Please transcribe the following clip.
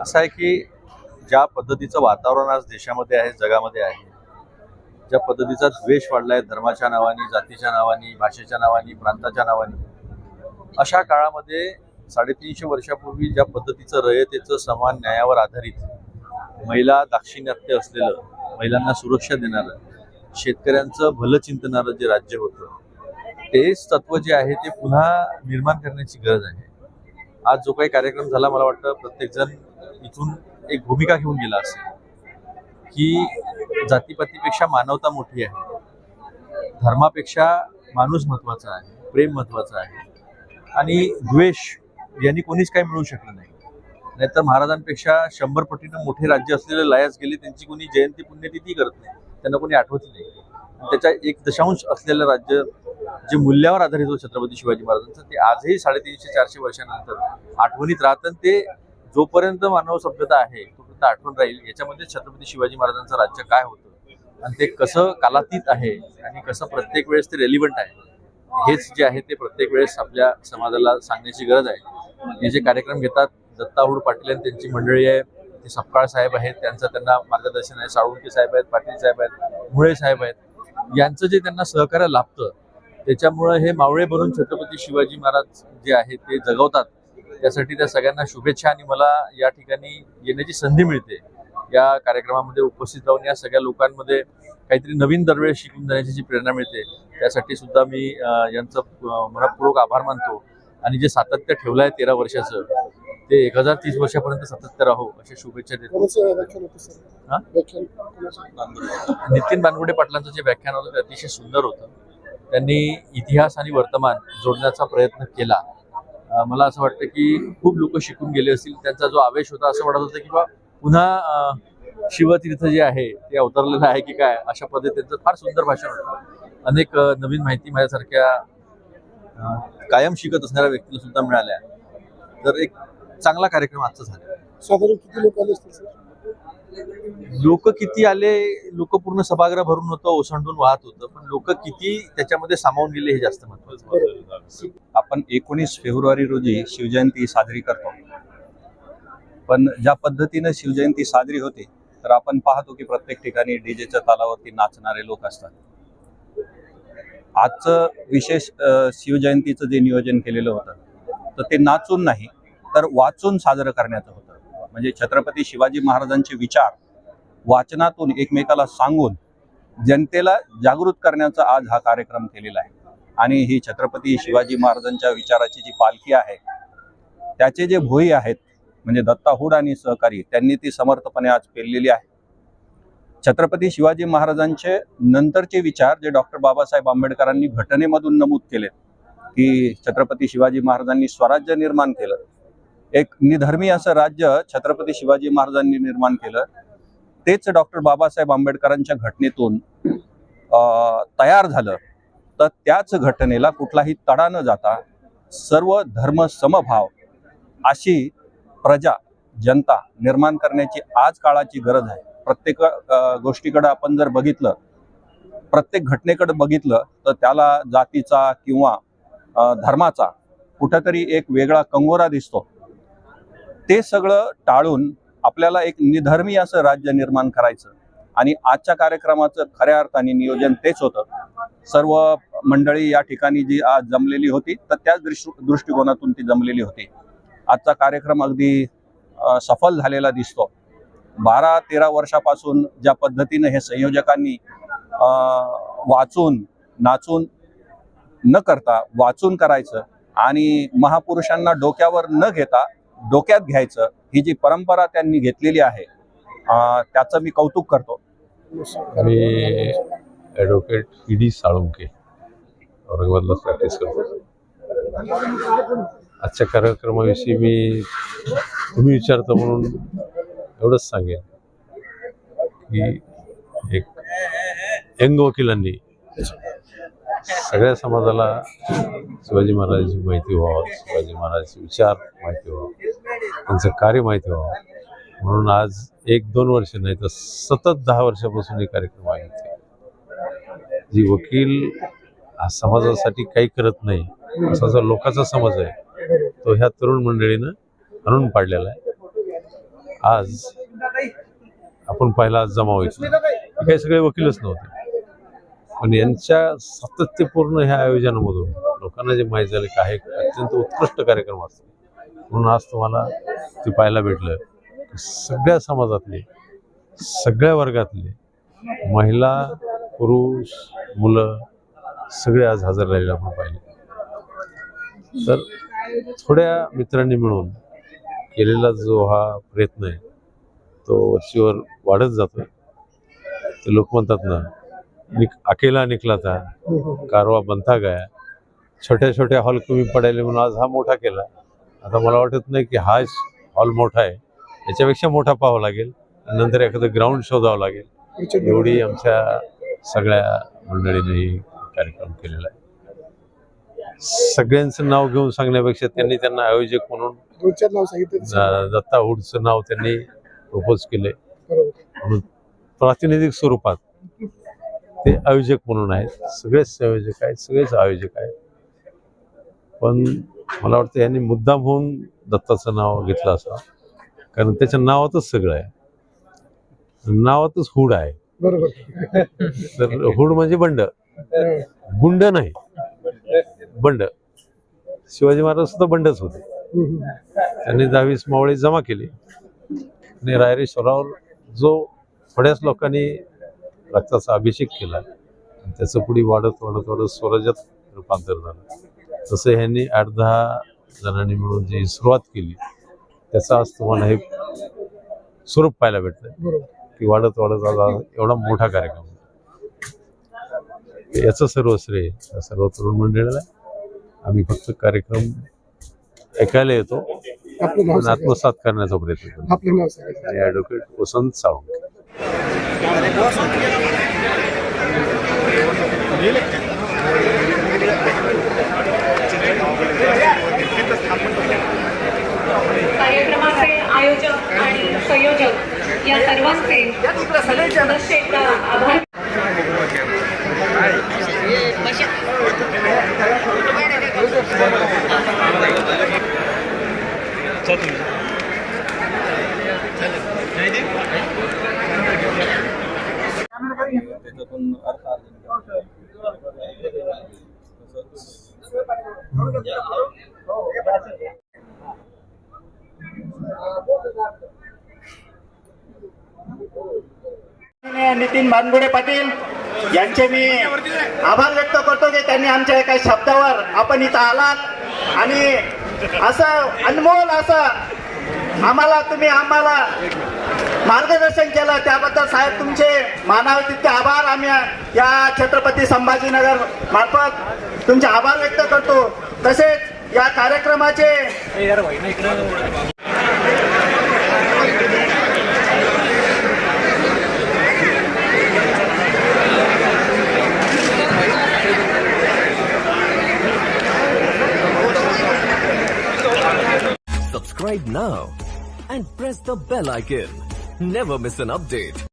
असं आहे की ज्या पद्धतीचं वातावरण आज देशामध्ये आहे, जगामध्ये आहे, ज्या पद्धतीचा द्वेष वाढलाय धर्माच्या नावाने, जातीच्या नावाने, भाषेच्या नावाने, प्रांताच्या नावाने, अशा काळामध्ये 350 वर्षापूर्वी ज्या पद्धतीचं रयतेचं समान न्यायावर आधारित महिला दाक्षिणात्य असलेलं, महिलांना सुरक्षा देणारं, शेतकऱ्यांचं भलं चिंतणारं जे राज्य होतं, तेच तत्व जे आहे ते पुन्हा निर्माण करण्याची गरज आहे. आज जो काही कार्यक्रम झाला, मला वाटतं प्रत्येकजण इथून एक भूमिका घेऊन गेला असेल की जातीपातीपेक्षा मानवता मोठी आहे, धर्मापेक्षा माणूस महत्वाचा आहे, प्रेम महत्वाचं आहे आणि द्वेष यांनी कोणीच काही मिळू शकलं नाही. नाहीतर महाराजांपेक्षा 100 पटीनं मोठे राज्य असलेले लयास गेले, त्यांची कोणी जयंती पुण्यतिथी करत नाही, त्यांना कोणी आठवत नाही. त्याच्या 1 दशांश असलेलं राज्य जे मूल्यावर आधारित होतं छत्रपती शिवाजी महाराजांचं, ते आजही 350-400 वर्षानंतर आठवणीत राहतं. ते जोपर्यंत मानव सभ्यता आहे तोपर्यंत आठवण राहील. याच्यामध्ये छत्रपती शिवाजी महाराजांचं राज्य काय होतं आणि ते कसं कालातीत आहे आणि कसं प्रत्येक वेळेस ते रेलिव्हंट आहे, हेच जे आहे ते प्रत्येक वेळेस आपल्या समाजाला सांगण्याची गरज आहे. हे जे कार्यक्रम घेतात, दत्ताहूड पाटील आणि त्यांची मंडळी आहे, ते सपकाळ साहेब आहेत, त्यांना मार्गदर्शन आहे, साळुंके साहेब आहेत, पाटील साहेब आहेत, मुळे साहेब आहेत, यांचं जे त्यांना सहकार्य लाभतं, त्याच्यामुळं हे मावळे बनून छत्रपती शिवाजी महाराज जे आहे ते जगवतात. त्यासाठी त्या सगळ्यांना शुभेच्छा आणि मला या ठिकाणी येण्याची संधी मिळते. या कार्यक्रमामध्ये उपस्थित राहून या सगळ्या लोकांमध्ये काहीतरी नवीन दरवेळेस शिकून जाण्याची जी प्रेरणा मिळते, त्यासाठी सुद्धा मी यांचं मनपूर्वक आभार मानतो. आणि जे सातत्य ठेवलं आहे 13 वर्षाचं, ते 1030 वर्षापर्यंत सातत्य राहो अशा शुभेच्छा देतो. नितीन बानगुडे पाटलांचं जे व्याख्यान होतं ते अतिशय सुंदर होतं. त्यांनी इतिहास आणि वर्तमान जोडण्याचा प्रयत्न केला. मला असं वाटतं की खूप लोक शिकून गेले असतील. त्यांचा जो आवेश होता, असं वाटत होतं की बा पुन्हा शिवतीर्थ जे आहे ते अवतरलेलं आहे की काय, अशा पद्धतीचं फार सुंदर भाषण होतं. अनेक नवीन माहिती माझ्यासारख्या कायम शिकत असणाऱ्या व्यक्तीला सुद्धा मिळाल्या. तर एक चांगला कार्यक्रम आजचा झाला. साधारण किती लोक आले असतील सर? लोक किती आले, लोक पूर्ण सभागृह भरून होतं, ओसंडून वाहत होतं, पण लोक किती त्याच्यामध्ये सामावून गेले हे जास्त महत्वाचं. आपण 19 फेब्रुवारी रोजी शिवजयंती साजरी करतो, पण ज्या पद्धतीने शिवजयंती साजरी होते तर आपण पाहतो की प्रत्येक ठिकाणी डीजेच्या तालावरती नाचणारे लोक असतात. आजचं विशेष शिवजयंतीचं जे नियोजन केलेलं होतं तर ते नाचून नाही तर वाचून साजरं करण्याचं होतं. म्हणजे छत्रपती शिवाजी महाराजांचे विचार वाचनातून एकमेकाला सांगून जनतेला जागृत करण्याचा आज हा कार्यक्रम केलेला आहे. आणि ही छत्रपती शिवाजी महाराजांच्या विचाराची जी पालखी आहे, त्याचे जे भोई आहेत म्हणजे दत्ताहूड आणि सहकारी, त्यांनी ती समर्थपणे आज पेललेली आहे. छत्रपती शिवाजी महाराजांचे नंतरचे विचार जे डॉक्टर बाबासाहेब आंबेडकरांनी घटनेमधून नमूद केले की छत्रपती शिवाजी महाराजांनी स्वराज्य निर्माण केलं, एक निधर्मी असं राज्य छत्रपती शिवाजी महाराजांनी निर्माण केलं, तेच डॉक्टर बाबासाहेब आंबेडकरांच्या घटनेतून तयार झालं. तर त्याच घटनेला कुठलाही तडा न जाता सर्व धर्म समभाव अशी जनता निर्माण करण्याची आज काळाची गरज आहे. प्रत्येक गोष्टीकडे आपण जर बघितलं, प्रत्येक घटनेकडे बघितलं तर त्याला जातीचा किंवा धर्माचा कुठेतरी एक वेगळा कंगोरा दिसतो. ते सगळं टाळून आपल्याला एक निधर्मी असं राज्य निर्माण करायचं आणि आजच्या कार्यक्रमाचं खऱ्या अर्थाने नियोजन तेच होतं. सर्व मंडळी या ठिकाणी जी आज जमलेली होती तर त्याच दृष्टिकोनातून ती जमलेली होती. आजचा कार्यक्रम अगदी सफल झालेला दिसतो. 12-13 वर्षापासून ज्या पद्धतीने हे संयोजकांनी वाचून नाचून न करता वाचून करायचं आणि महापुरुषांना डोक्यावर न घेता डोक्यात घ्यायचं, ही जी परंपरा त्यांनी घेतलेली आहे, त्याचं मी कौतुक करतो. मी ॲडव्होकेट PD साळुंके औरंगाबादला प्रॅक्टिस करतो. आजच्या कार्यक्रमाविषयी तुम्ही विचारता म्हणून एवढंच सांगेन की एक यंग वकिलांनी सगळ्या समाजाला शिवाजी महाराजांची माहिती व्हावं, शिवाजी महाराजांचे विचार माहिती व्हावं, त्यांचं कार्य माहिती व्हावं म्हणून आज 1-2 वर्ष नाही तर सतत 10 वर्षापासून हे कार्यक्रम आहेत. जी वकील समाजासाठी काही करत नाही असा जो लोकांचा समज आहे तो ह्या तरुण मंडळीनं आणून पाडलेला आहे. आज आपण पहिला आज जमा व्हायचो, काही सगळे वकीलच नव्हते, पण यांच्या सातत्यपूर्ण ह्या आयोजनामधून लोकांना जे माहीत झालं की हा एक अत्यंत उत्कृष्ट कार्यक्रम असतो. म्हणून आज तुम्हाला ते पाहायला भेटलं की सगळ्या समाजातले, सगळ्या वर्गातले महिला, पुरुष, मुलं सगळे आज हजर राहिले आपण पाहिले. तर थोड्या मित्रांनी मिळून केलेला जो हा प्रयत्न आहे तो वरचीवर वाढत जातो. ते लोक म्हणतात ना, अकेला निकला था कारवा बनता गया. छोट्या छोट्या हॉल कमी पडायले म्हणून आज हा मोठा केला. आता मला वाटत नाही की हा हॉल मोठा आहे, याच्यापेक्षा मोठा पाहावा लागेल, नंतर एखादं ग्राउंड शोधावं लागेल. एवढी आमच्या सगळ्या मंडळींनी कार्यक्रम केलेला आहे. सगळ्यांचं नाव घेऊन सांगण्यापेक्षा त्यांनी त्यांना आयोजक म्हणून दोन-चार नाव सांगितलं. दत्ता हुडचं नाव त्यांनी प्रपोज केले, बरोबर. म्हणून प्रातिनिधिक स्वरूपात ते आयोजक म्हणून आहेत. सगळेच संयोजक आहेत, सगळेच आयोजक आहेत. पण मला वाटतं यांनी मुद्दाम होऊन दत्ताचं नाव घेतलं असं, कारण त्याच्या नावातच सगळं आहे, नावातच हुड आहे. बरोबर. तर हुड म्हणजे बंड, गुंड नाही, बंड. शिवाजी महाराज सुद्धा बंडच होते. त्यांनी 10-20 मावळे जमा केली आणि रायरेश्वरावर जो थोड्याच लोकांनी रक्ताचा अभिषेक केला, त्याचं पुढे वाढत वाढत वाढत स्वराज्यात रूपांतर झालं. तसं ह्यांनी 8-10 जणांनी मिळून जी सुरुवात केली, त्याचा आज तुम्हाला हे स्वरूप पाहायला भेटतंय की वाढत वाढत आज एवढा मोठा कार्यक्रम. याचं सर्व श्रेय या सर्व तरुण मंडळीला. आम्ही फक्त कार्यक्रम ऐकायला येतो आपलं नाव आणि आत्मसात करण्याचा प्रयत्न करतो. आपलं नाव सांगा. आणि ॲडव्होकेट वसंत सावंत. कार्यक्रमाचे आयोजक आणि संयोजक या सर्वांचे पुनश्च एकदा आभार. त्याच्यातून अर्थ नितीन बानगुडे पाटील यांचे मी आभार व्यक्त करतो की त्यांनी आमच्या एका शब्दावर आपण इथं आलात आणि असं अनमोल असं आम्हाला मार्गदर्शन केलं, त्याबद्दल साहेब तुमचे मानावे तितके आभार. आम्ही या छत्रपती संभाजीनगर मार्फत तुमचे आभार व्यक्त करतो. तसेच या कार्यक्रमाचे Subscribe now and press the bell icon. Never miss an update.